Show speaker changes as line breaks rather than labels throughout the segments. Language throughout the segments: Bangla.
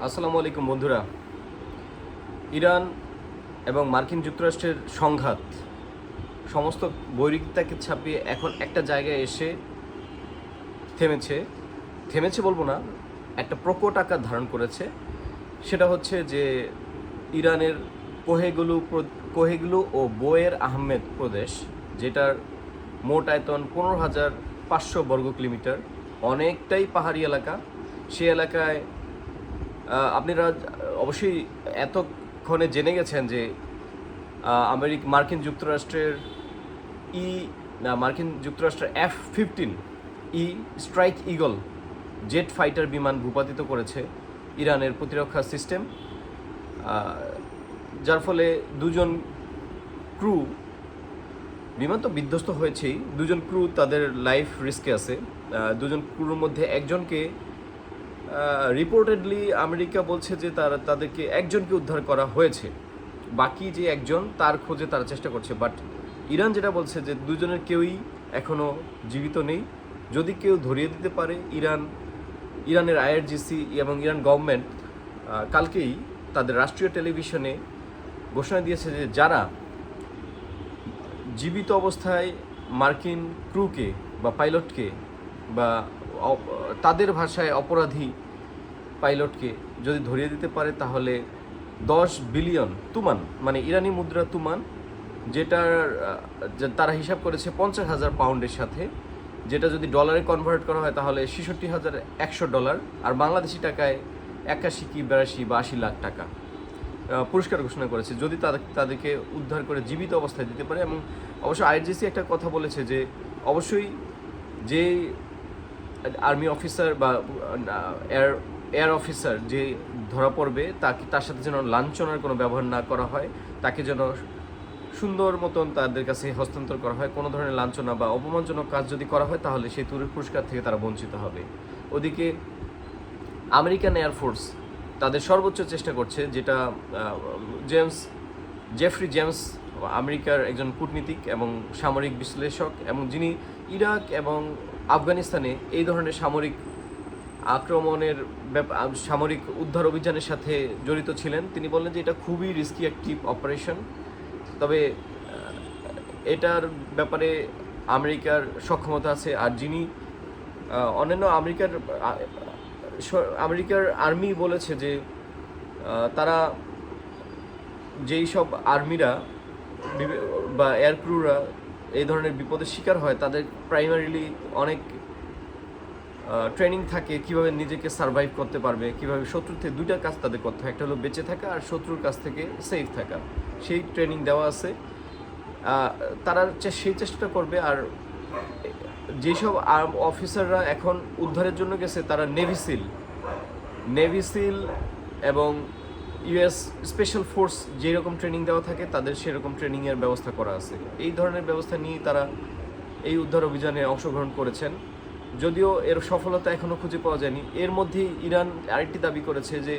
আসসালামু আলাইকুম বন্ধুরা। ইরান এবং মার্কিন যুক্তরাষ্ট্রের সংঘাত সমস্ত বৈরিকতাকে ছাপিয়ে এখন একটা জায়গায় এসে থেমেছে। থেমেছে বলবো না, একটা প্রকট আকার ধারণ করেছে। সেটা হচ্ছে যে ইরানের কোহেগুলু ও বোয়ের আহমেদ প্রদেশ, যেটার মোট আয়তন 15,500 বর্গ কিলোমিটার, অনেকটাই পাহাড়ি এলাকা। সে এলাকায় আপনারা অবশ্যই এতক্ষণে জেনে গেছেন যে মার্কিন যুক্তরাষ্ট্রের ই মার্কিন যুক্তরাষ্ট্রের F-15 strike eagle jet fighter বিমান ভূপাতিত করেছে ইরানের প্রতিরক্ষা সিস্টেম, যার ফলে দুজন ক্রু, বিমান তো বিধ্বস্ত হয়েছেই, দুজন ক্রু তাদের লাইফ রিস্কে আছে। দুজন ক্রুর মধ্যে একজনকে রিপোর্টেডলি আমেরিকা বলছে যে তাদেরকে একজনকে উদ্ধার করা হয়েছে, বাকি যে একজন তার খোঁজে তারা চেষ্টা করছে। বাট ইরান যেটা বলছে যে দুজনের কেউই এখনও জীবিত নেই। যদি কেউ ধরিয়ে দিতে পারে, ইরানের IRGC এবং ইরান গভর্নমেন্ট কালকেই তাদের রাষ্ট্রীয় টেলিভিশনে ঘোষণা দিয়েছে যে যারা জীবিত অবস্থায় মার্কিন ক্রুকে বা পাইলটকে বা তাদের ভাষায় অপরাধী পাইলটকে যদি ধরিয়ে দিতে পারে, তাহলে 10 বিলিয়ন তুমান, মানে ইরানি মুদ্রা তুমান, যেটার তারা হিসাব করেছে 50,000 পাউন্ডের সাথে, যেটা যদি ডলারে কনভার্ট করা হয় তাহলে 66,100 ডলার, আর বাংলাদেশি টাকায় 81 কি 82 বা 80 লাখ টাকা পুরস্কার ঘোষণা করেছে যদি তাদেরকে উদ্ধার করে জীবিত অবস্থায় দিতে পারে। এবং অবশ্য IRGC একটা কথা বলেছে যে অবশ্যই যে আর্মি অফিসার বা এয়ার অফিসার যে ধরা পড়বে তার সাথে যেন লাঞ্ছনার কোনো ব্যবহার না করা হয়, তাকে যেন সুন্দর মতন তাদের কাছে হস্তান্তর করা হয়। কোনো ধরনের লাঞ্ছনা বা অপমানজনক কাজ যদি করা হয় তাহলে সেই পুরস্কার থেকে তারা বঞ্চিত হবে। ওদিকে আমেরিকান এয়ারফোর্স তাদের সর্বোচ্চ চেষ্টা করছে, যেটা জেফ্রি জেমস, আমেরিকার একজন কূটনীতিক এবং সামরিক বিশ্লেষক, এবং যিনি ইরাক এবং আফগানিস্তানে এই ধরনের সামরিক সামরিক উদ্ধার অভিযানের সাথে জড়িত ছিলেন। তিনি বললেন যে এটা খুবই রিস্কি একটি অপারেশন, তবে এটার ব্যাপারে আমেরিকার সক্ষমতা আছে। আর যিনি অন্যান্য আমেরিকার আর্মি বলেছে যে তারা যেই সব আর্মিরা বা এয়ার ক্রুরা এই ধরনের বিপদের শিকার হয়, তাদের প্রাইমারিলি অনেক ট্রেনিং থাকে কিভাবে নিজেকে সার্ভাইভ করতে পারবে, কিভাবে শত্রুর থেকে দুইটা কাজ তাদের করতে হয়, একটা হলো বেঁচে থাকা আর শত্রুর কাছ থেকে সেফ থাকা। সেই ট্রেনিং দেওয়া আছে, তারা সেই চেষ্টা করবে। আর যেসব অফিসাররা এখন উদ্ধারের জন্য গেছে তারা নেভি সিল এবং US স্পেশাল ফোর্স যেরকম ট্রেনিং দেওয়া থাকে তাদের সেরকম ট্রেনিংয়ের ব্যবস্থা করা আছে। এই ধরনের ব্যবস্থা নিয়ে তারা এই উদ্ধার অভিযানে অংশগ্রহণ করেছেন, যদিও এর সফলতা এখনও খুঁজে পাওয়া যায়নি। এর মধ্যেই ইরান আরেকটি দাবি করেছে যে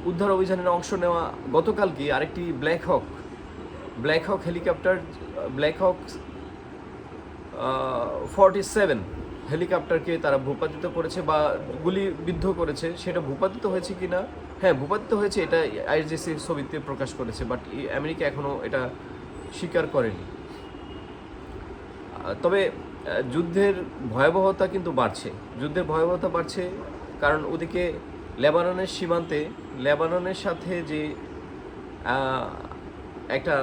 উদ্ধার অভিযানের অংশ নেওয়া গতকালকে আরেকটি ব্ল্যাক হক হেলিকপ্টার, ব্ল্যাক হক 47 হেলিকপ্টারকে তারা ভূপাতিত করেছে বা গুলিবিদ্ধ করেছে। সেটা ভূপাতিত হয়েছে কি না, হ্যাঁ ভূপাতিত হয়েছে, এটা IRGC ছবিতে প্রকাশ করেছে, বাট আমেরিকা এখনও এটা স্বীকার করেনি। তবে যুদ্ধের ভয়াবহতা কিন্তু বাড়ছে, কারণ ওদিকে লেবাননের সীমান্তে লেবাননের সাথে যে একটা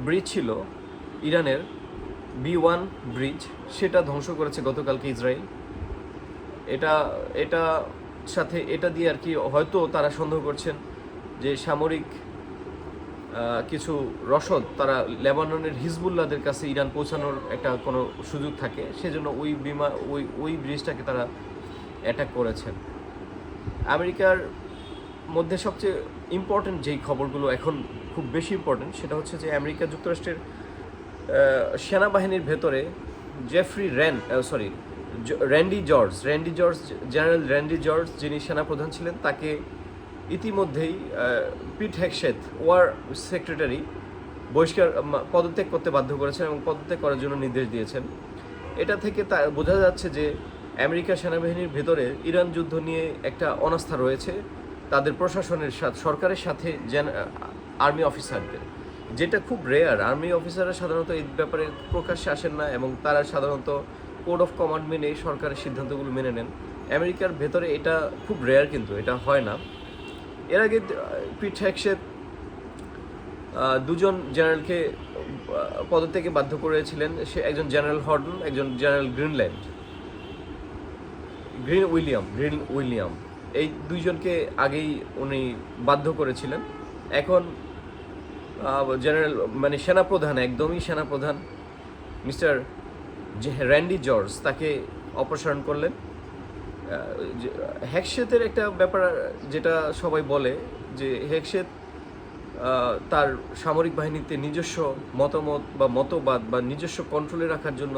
ব্রিজ ছিল ইরানের, B1 ব্রিজ, সেটা ধ্বংস করেছে গতকালকে ইসরায়েল। এটা দিয়ে আর কি হয়তো তারা সন্দেহ করছেন যে সামরিক কিছু রসদ তারা লেবাননের হিজবুল্লাহদের কাছে ইরান পৌঁছানোর একটা কোনো সুযোগ থাকে, সেজন্য ওই ব্রিজটাকে তারা অ্যাটাক করেছেন। আমেরিকার মধ্যে সবচেয়ে ইম্পর্টেন্ট যেই খবরগুলো এখন খুব বেশি ইম্পর্টেন্ট, সেটা হচ্ছে যে আমেরিকা যুক্তরাষ্ট্রের সেনাবাহিনীর ভেতরে জেনারেল র্যান্ডি জর্জ, যিনি সেনাপ্রধান ছিলেন, তাকে ইতিমধ্যেই পিট হেগসেথ, ওয়ার সেক্রেটারি, পদত্যাগ করতে বাধ্য করেছেন এবং পদত্যাগ করার জন্য নির্দেশ দিয়েছেন। এটা থেকে বোঝা যাচ্ছে যে আমেরিকা সেনাবাহিনীর ভেতরে ইরান যুদ্ধ নিয়ে একটা অনাস্থা রয়েছে। তাদের প্রশাসনের সাথে, সরকারের সাথে আর্মি অফিসারদের, যেটা খুব রেয়ার। আর্মি অফিসাররা সাধারণত এই ব্যাপারে প্রকাশ্যে আসেন না এবং তারা সাধারণত কোড অফ কমান্ড মেনে সরকারের সিদ্ধান্তগুলো মেনে নেন। আমেরিকার ভেতরে এটা খুব রেয়ার, কিন্তু এটা হয় না। এর আগে পিট হেগসেথ দুজন জেনারেলকে পদত্যাগে বাধ্য করেছিলেন। সে একজন জেনারেল হর্ডন, একজন জেনারেল গ্রিন উইলিয়াম, এই দুইজনকে আগেই উনি বাধ্য করেছিলেন। এখন জেনারেল মানে সেনাপ্রধান, একদমই সেনাপ্রধান মিস্টার র্যান্ডি জর্জ তাকে অপসারণ করলেন। হেগসেথের একটা ব্যাপার যেটা সবাই বলে যে হেগসেথ তার সামরিক বাহিনীতে নিজস্ব মতামত বা মতবাদ বা নিজস্ব কন্ট্রোলে রাখার জন্য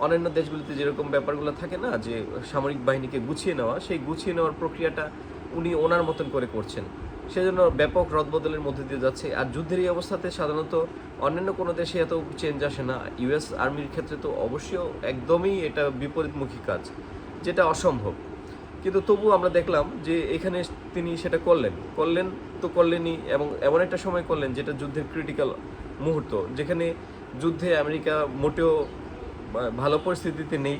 অন্যান্য দেশগুলিতে যেরকম ব্যাপারগুলো থাকে না, যে সামরিক বাহিনীকে গুছিয়ে নেওয়া, সেই গুছিয়ে নেওয়ার প্রক্রিয়াটা উনি ওনার মতন করে করছেন। সেজন্য ব্যাপক রদবদলের মধ্যে দিয়ে যাচ্ছে। আর যুদ্ধের এই অবস্থাতে সাধারণত অন্যান্য কোনো দেশে এত চেঞ্জ আসে না। ইউএস আর্মির ক্ষেত্রে তো অবশ্যই একদমই এটা বিপরীতমুখী কাজ, যেটা অসম্ভব। কিন্তু তবু আমরা দেখলাম যে এখানে তিনি সেটা করলেনই, এবং এমন একটা সময় করলেন যেটা যুদ্ধের ক্রিটিক্যাল মুহূর্ত, যেখানে যুদ্ধে আমেরিকা মোটেও ভালো পরিস্থিতিতে নেই,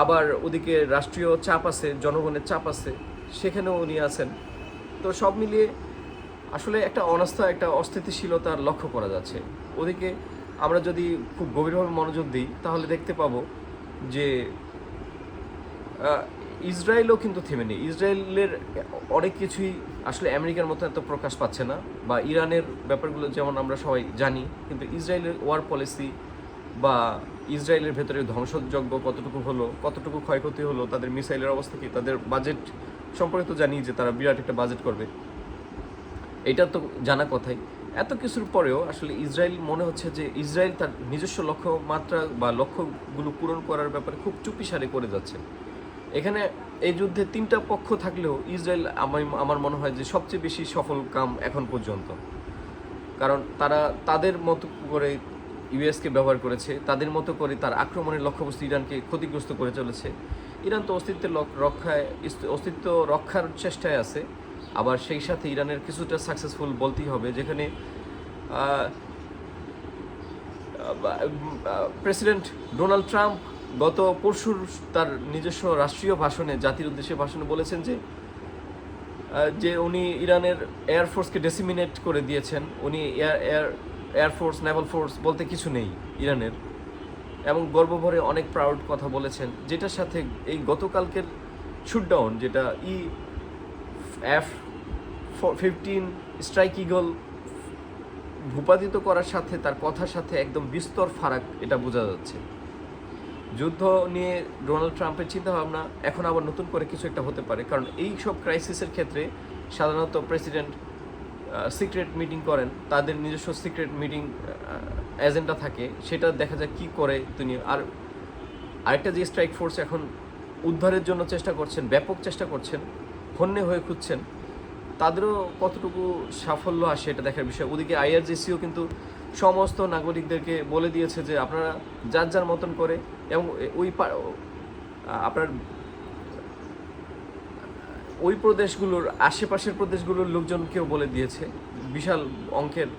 আবার ওদিকে রাষ্ট্রীয় চাপ আছে, জনগণের চাপ আছে, সেখানেও উনি আছেন। তো সব মিলিয়ে আসলে একটা অনাস্থা, একটা অস্থিতিশীলতার লক্ষ্য করা যাচ্ছে। ওদিকে আমরা যদি খুব গভীরভাবে মনোযোগ দিই তাহলে দেখতে পাবো যে ইসরায়েলও কিন্তু থেমে নেই। ইসরায়েলের অনেক কিছুই আসলে আমেরিকার মতো এত প্রকাশ পাচ্ছে না, বা ইরানের ব্যাপারগুলো যেমন আমরা সবাই জানি, কিন্তু ইসরায়েলের ওয়ার পলিসি বা ইসরায়েলের ভেতরে ধ্বংসযজ্ঞ কতটুকু হলো, কতটুকু ক্ষয়ক্ষতি হলো, তাদের মিসাইলের অবস্থা কি, তাদের বাজেট সম্পর্কে তো জানি যে তারা বিরাট একটা বাজেট করবে, এটা তো জানা কথাই। এত কিছুর পরেও আসলে ইসরায়েল মনে হচ্ছে যে ইসরায়েল তার নিজস্ব লক্ষ্যমাত্রা বা লক্ষ্যগুলো পূরণ করার ব্যাপারে খুব চুপিসারে করে যাচ্ছে। এখানে এই যুদ্ধে তিনটা পক্ষ থাকলেও ইসরায়েল আমার মনে হয় যে সবচেয়ে বেশি সফল কাম এখন পর্যন্ত, কারণ তারা তাদের মতো করে ইউএসকে ব্যবহার করেছে, তাদের মতো করে তার আক্রমণের লক্ষ্যবস্তু ইরানকে ক্ষতিগ্রস্ত করে চলেছে। ইরান তো অস্তিত্ব রক্ষার চেষ্টায় আছে, আবার সেই সাথে ইরানের কিছুটা সাকসেসফুল বলতেই হবে, যেখানে প্রেসিডেন্ট ডোনাল্ড ট্রাম্প গত পরশুর তার নিজস্ব রাষ্ট্রীয় ভাষণে, জাতির উদ্দেশ্যে ভাষণে বলেছেন যে উনি ইরানের এয়ারফোর্সকে ডেসিমিনেট করে দিয়েছেন। উনি এয়ারফোর্স, নেভাল ফোর্স বলতে কিছু নেই ইরানের, এবং গর্বভরে অনেক প্রাউড কথা বলেছেন, যেটার সাথে এই গতকালকের শুটডাউন, যেটা F-15 স্ট্রাইক ইগল ভূপাতিত করার সাথে তার কথার সাথে একদম বিস্তর ফারাক, এটা বোঝা যাচ্ছে। যুদ্ধ নিয়ে ডোনাল্ড ট্রাম্পের চিন্তাভাবনা এখন আবার নতুন করে কিছু একটা হতে পারে, কারণ এই সব ক্রাইসিসের ক্ষেত্রে সাধারণত প্রেসিডেন্ট সিক্রেট মিটিং করেন, তাদের নিজস্ব সিক্রেট মিটিং এজেন্ডা থাকে, সেটা দেখা যায় কি করে তিনি। আর আরেকটা যে স্ট্রাইক ফোর্স এখন উদ্ধারের জন্য চেষ্টা করছেন, ব্যাপক চেষ্টা করছেন, হন্যে হয়ে খুঁজছেন, তাদেরও কতটুকু সাফল্য আসে এটা দেখার বিষয়। ওদিকে আইআরজিসিও কিন্তু সমস্ত নাগরিকদেরকে বলে দিয়েছে যে আপনারা যার যার মতন করে, এবং আপনার ওই প্রদেশগুলোর আশেপাশের প্রদেশগুলোর লোকজনকেও বলে দিয়েছে বিশাল অঙ্কের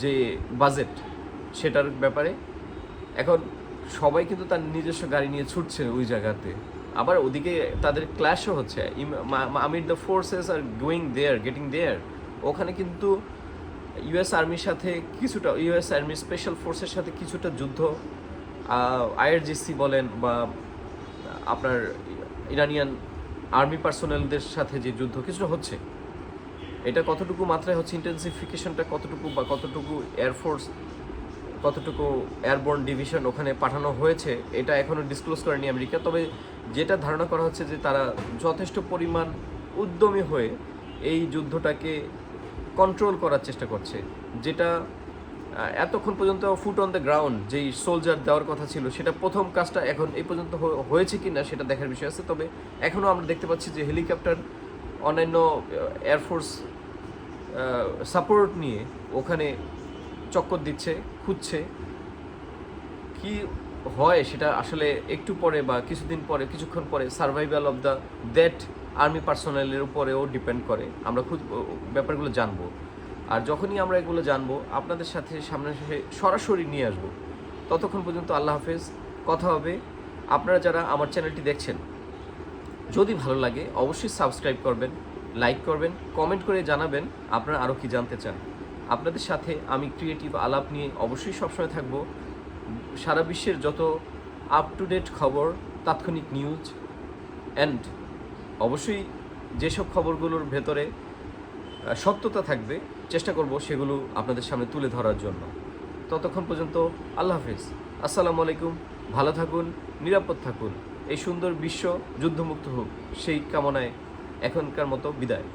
যে বাজেট সেটার ব্যাপারে। এখন সবাই কিন্তু তার নিজস্ব গাড়ি নিয়ে ছুটছে ওই জায়গাতে, আবার ওদিকে তাদের ক্ল্যাশও হচ্ছে। দ্য ফোর্সেস আর গেটিং দেয়ার, ওখানে কিন্তু ইউএস আর্মির সাথে কিছুটা, ইউএস আর্মির স্পেশাল ফোর্সের সাথে কিছুটা যুদ্ধ, আইআরজিসি বলেন বা আপনার ইরানিয়ান আর্মি পার্সোনেলদের সাথে যে যুদ্ধ কিছুটা হচ্ছে, এটা কতটুকু মাত্রায় হচ্ছে, ইন্টেন্সিফিকেশনটা কতটুকু, বা কতটুকু এয়ারফোর্স, কতটুকু এয়ারবোর্ন ডিভিশন ওখানে পাঠানো হয়েছে, এটা এখনও ডিসক্লোজ করেনি আমেরিকা। তবে যেটা ধারণা করা হচ্ছে যে তারা যথেষ্ট পরিমাণ উদ্যমী হয়ে এই যুদ্ধটাকে কন্ট্রোল করার চেষ্টা করছে, যেটা এতক্ষণ পর্যন্ত ফুট অন দ্য গ্রাউন্ড যেই সোলজার দেওয়ার কথা ছিল, সেটা প্রথম কাজটা এখন এই পর্যন্ত হয়েছে কি না সেটা দেখার বিষয় আছে। তবে এখনও আমরা দেখতে পাচ্ছি যে হেলিকপ্টার, অন্যান্য এয়ারফোর্স সাপোর্ট নিয়ে ওখানে চক্কর দিচ্ছে, খুঁজছে কি হয় সেটা আসলে একটু পরে বা কিছুদিন পরে, কিছুক্ষণ পরে সার্ভাইভাল অফ দ্যাট আর্মি পার্সোনালের উপরেও ডিপেন্ড করে। আমরা খুব ব্যাপারগুলো জানবো, আর যখনই আমরা এগুলো জানবো আপনাদের সাথে সামনে সরাসরি নিয়ে আসবো। ততক্ষণ পর্যন্ত আল্লাহ হাফেজ, কথা হবে। আপনারা যারা আমার চ্যানেলটি দেখছেন, যদি ভালো লাগে অবশ্যই সাবস্ক্রাইব করবেন, লাইক করবেন, কমেন্ট করে জানাবেন আপনারা আরও কি জানতে চান। আপনাদের সাথে আমি ক্রিয়েটিভ আলাপ নিয়ে অবশ্যই সবসময় থাকব। সারা বিশ্বের যত আপ টু ডেট খবর, তাৎক্ষণিক নিউজ অ্যান্ড অবশ্যই যেসব খবরগুলোর ভেতরে সত্যতা থাকবে চেষ্টা করব সেগুলো আপনাদের সামনে তুলে ধরার জন্য। ততক্ষণ পর্যন্ত আল্লাহ হাফিজ, আসসালামু আলাইকুম। ভালো থাকুন, নিরাপদ থাকুন। এই সুন্দর বিশ্ব যুদ্ধমুক্ত হোক সেই কামনায় এখনকার মতো বিদায়।